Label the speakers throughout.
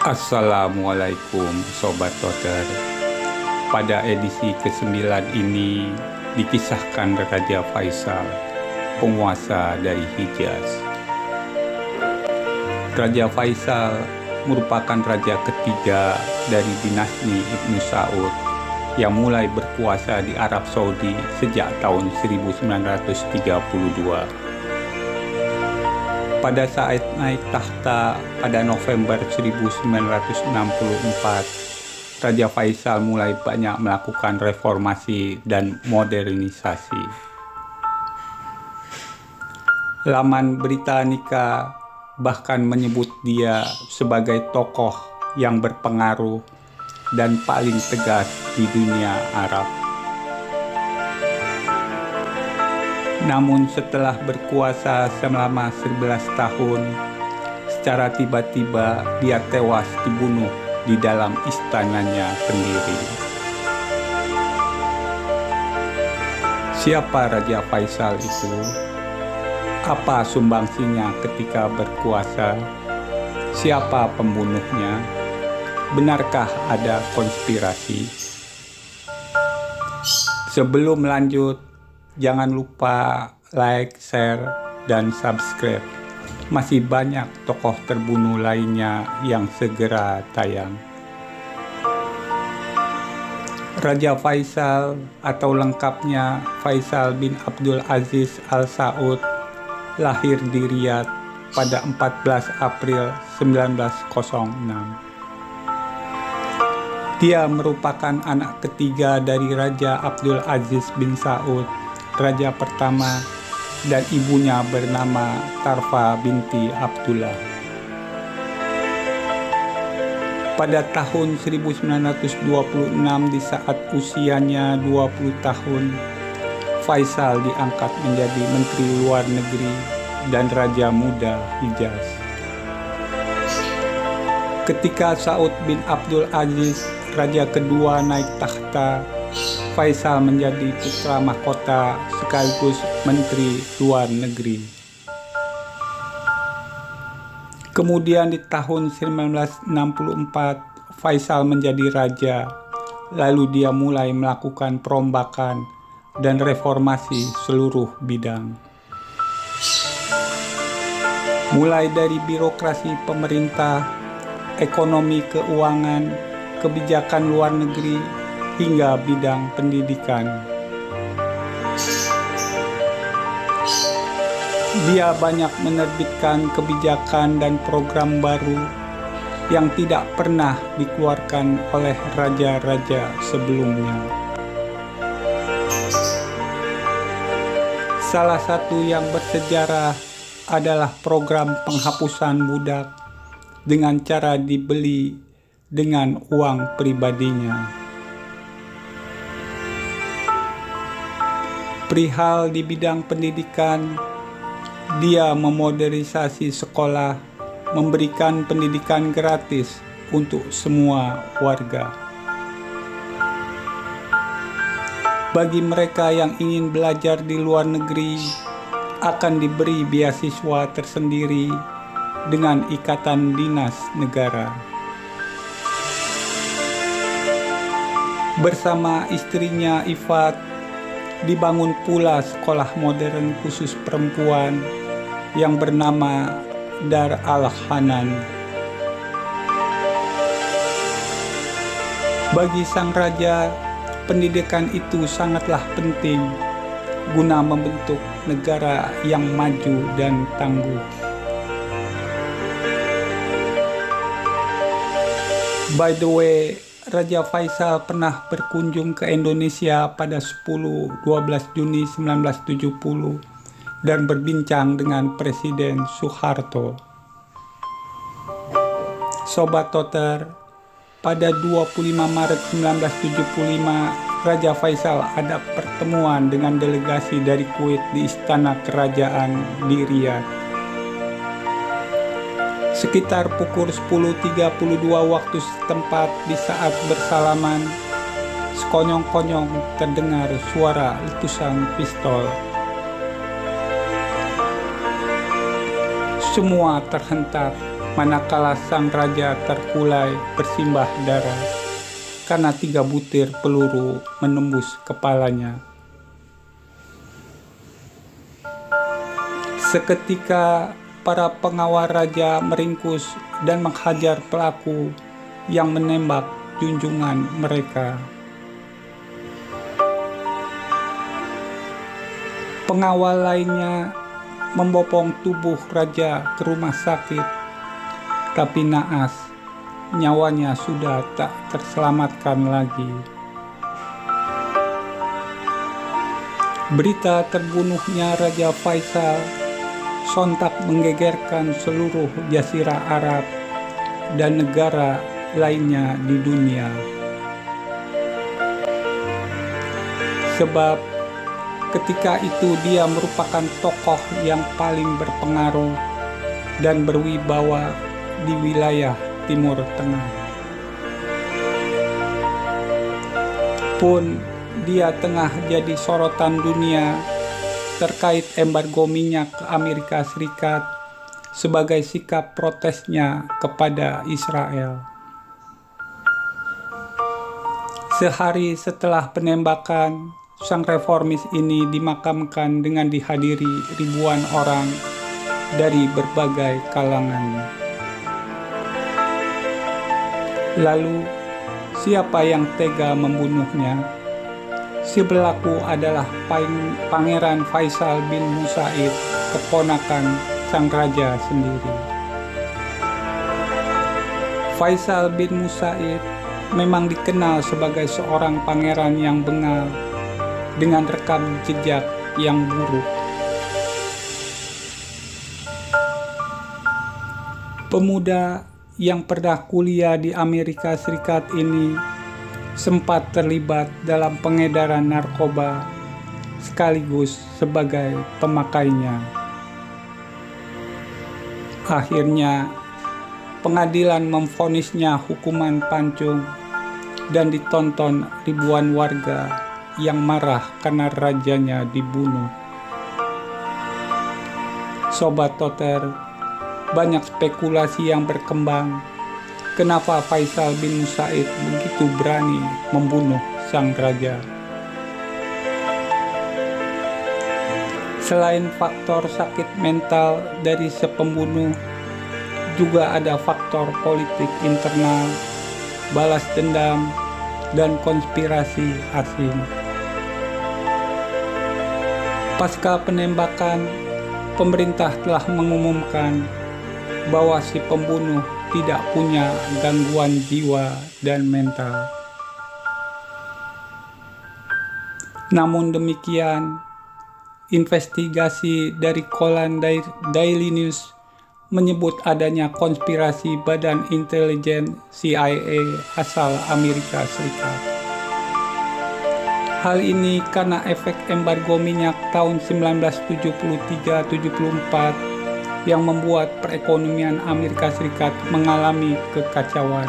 Speaker 1: Assalamualaikum Sobat Toter. Pada edisi ke-9 ini dikisahkan Raja Faisal, penguasa dari Hijaz. Raja Faisal merupakan raja ketiga dari dinasti Ibnu Saud yang mulai berkuasa di Arab Saudi sejak tahun 1932. Pada saat naik tahta pada November 1964, Raja Faisal mulai banyak melakukan reformasi dan modernisasi. Laman Britannica bahkan menyebut dia sebagai tokoh yang berpengaruh dan paling tegas di dunia Arab. Namun setelah berkuasa selama 11 tahun, secara tiba-tiba dia tewas dibunuh di dalam istananya sendiri. Siapa Raja Faisal itu? Apa sumbangsinya ketika berkuasa? Siapa pembunuhnya? Benarkah ada konspirasi? Sebelum lanjut, jangan lupa like, share, dan subscribe. Masih banyak tokoh terbunuh lainnya yang segera tayang. Raja Faisal atau lengkapnya Faisal bin Abdul Aziz Al Saud lahir di Riyadh pada 14 April 1906. Dia merupakan anak ketiga dari Raja Abdul Aziz bin Saud, raja pertama, dan ibunya bernama Tarfa binti Abdullah. Pada tahun 1926, di saat usianya 20 tahun, Faisal diangkat menjadi Menteri Luar Negeri dan Raja Muda Hijaz. Ketika Saud bin Abdul Aziz, raja kedua, naik tahta, Faisal menjadi putra mahkota sekaligus Menteri Luar Negeri. Kemudian di tahun 1964, Faisal menjadi raja, lalu dia mulai melakukan perombakan dan reformasi seluruh bidang. Mulai dari birokrasi pemerintah, ekonomi keuangan, kebijakan luar negeri, hingga bidang pendidikan. Dia banyak menerbitkan kebijakan dan program baru yang tidak pernah dikeluarkan oleh raja-raja sebelumnya. Salah satu yang bersejarah adalah program penghapusan budak dengan cara dibeli dengan uang pribadinya. Perihal di bidang pendidikan, dia memodernisasi sekolah, memberikan pendidikan gratis untuk semua warga. Bagi mereka yang ingin belajar di luar negeri, akan diberi beasiswa tersendiri dengan ikatan dinas negara. Bersama istrinya Ifat, dibangun pula sekolah modern khusus perempuan yang bernama Dar Al-Hanan. Bagi sang raja, pendidikan itu sangatlah penting guna membentuk negara yang maju dan tangguh. By the way, Raja Faisal pernah berkunjung ke Indonesia pada 10-12 Juni 1970 dan berbincang dengan Presiden Soeharto. Sobat Toter, pada 25 Maret 1975, Raja Faisal ada pertemuan dengan delegasi dari Kuwait di Istana Kerajaan di Riyadh. Sekitar pukul 10.32 waktu setempat, di saat bersalaman, sekonyong-konyong terdengar suara letusan pistol. Semua terhentak manakala sang raja terkulai bersimbah darah karena 3 butir peluru menembus kepalanya. Seketika para pengawal raja meringkus dan menghajar pelaku yang menembak junjungan mereka. Pengawal lainnya membopong tubuh raja ke rumah sakit, tapi naas, nyawanya sudah tak terselamatkan lagi. Berita terbunuhnya Raja Faisal sontak menggegerkan seluruh Jazirah Arab dan negara lainnya di dunia. Sebab ketika itu dia merupakan tokoh yang paling berpengaruh dan berwibawa di wilayah Timur Tengah. Pun dia tengah jadi sorotan dunia terkait embargo minyak ke Amerika Serikat sebagai sikap protesnya kepada Israel. Sehari setelah penembakan, sang reformis ini dimakamkan dengan dihadiri ribuan orang dari berbagai kalangan. Lalu, siapa yang tega membunuhnya? Si pelaku adalah Pangeran Faisal bin Musaid, keponakan sang raja sendiri. Faisal bin Musaid memang dikenal sebagai seorang pangeran yang bengal dengan rekam jejak yang buruk. Pemuda yang pernah kuliah di Amerika Serikat ini sempat terlibat dalam pengedaran narkoba sekaligus sebagai pemakainya. Akhirnya, pengadilan memvonisnya hukuman pancung dan ditonton ribuan warga yang marah karena rajanya dibunuh. Sobat Toter, banyak spekulasi yang berkembang kenapa Faisal bin Musaid begitu berani membunuh sang raja. Selain faktor sakit mental dari si pembunuh, juga ada faktor politik internal, balas dendam, dan konspirasi asing. Pasca penembakan, pemerintah telah mengumumkan bahwa si pembunuh tidak punya gangguan jiwa dan mental. Namun demikian, investigasi dari koran Daily News menyebut adanya konspirasi badan intelijen CIA asal Amerika Serikat. Hal ini karena efek embargo minyak tahun 1973-74 yang membuat perekonomian Amerika Serikat mengalami kekacauan.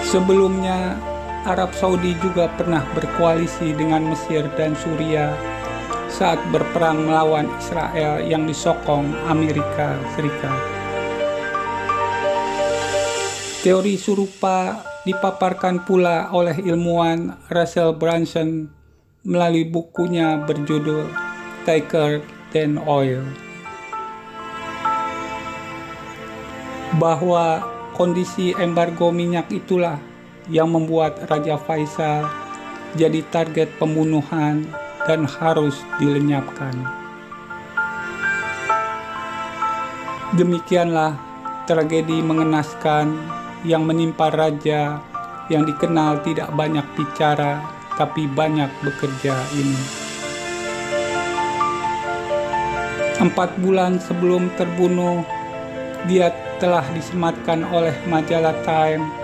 Speaker 1: Sebelumnya, Arab Saudi juga pernah berkoalisi dengan Mesir dan Suriah saat berperang melawan Israel yang disokong Amerika Serikat. Teori serupa dipaparkan pula oleh ilmuwan Russell Brunson melalui bukunya berjudul Thicker Than Oil, bahwa kondisi embargo minyak itulah yang membuat Raja Faisal jadi target pembunuhan dan harus dilenyapkan. Demikianlah tragedi mengenaskan yang menimpa raja yang dikenal tidak banyak bicara tapi banyak bekerja ini. 4 bulan sebelum terbunuh, Dia telah disematkan oleh majalah Time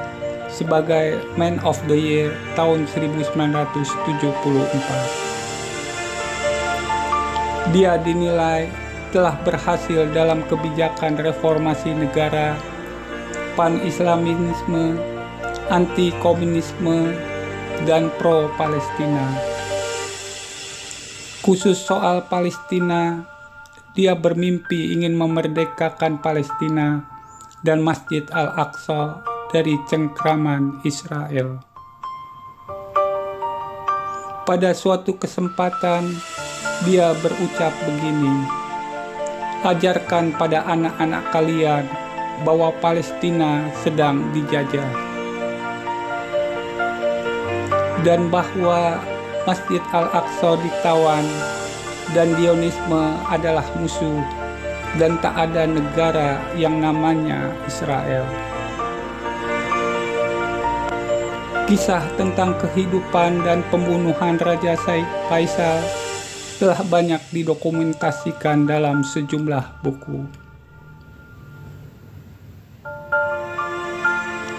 Speaker 1: sebagai Man of the Year tahun 1974. Dia dinilai telah berhasil dalam kebijakan reformasi negara, pan-Islamisme, anti-komunisme, dan pro-Palestina. Khusus soal Palestina, dia bermimpi ingin memerdekakan Palestina dan Masjid Al-Aqsa dari cengkraman Israel. Pada suatu kesempatan, dia berucap begini, "Ajarkan pada anak-anak kalian bahwa Palestina sedang dijajah, dan bahwa Masjid Al-Aqsa ditawan, dan Zionisme adalah musuh, dan tak ada negara yang namanya Israel." Kisah tentang kehidupan dan pembunuhan Raja Faisal telah banyak didokumentasikan dalam sejumlah buku.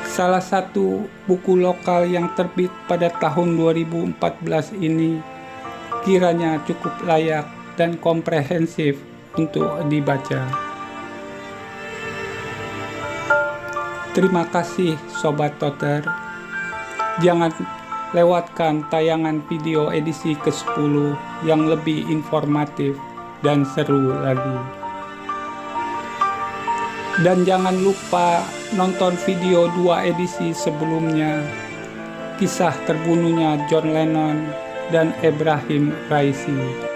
Speaker 1: Salah satu buku lokal yang terbit pada tahun 2014 ini kiranya cukup layak dan komprehensif untuk dibaca. Terima kasih Sobat Toter. Jangan lewatkan tayangan video edisi ke-10 yang lebih informatif dan seru lagi. Dan jangan lupa nonton video 2 edisi sebelumnya, kisah terbunuhnya John Lennon dan Ibrahim Raisi.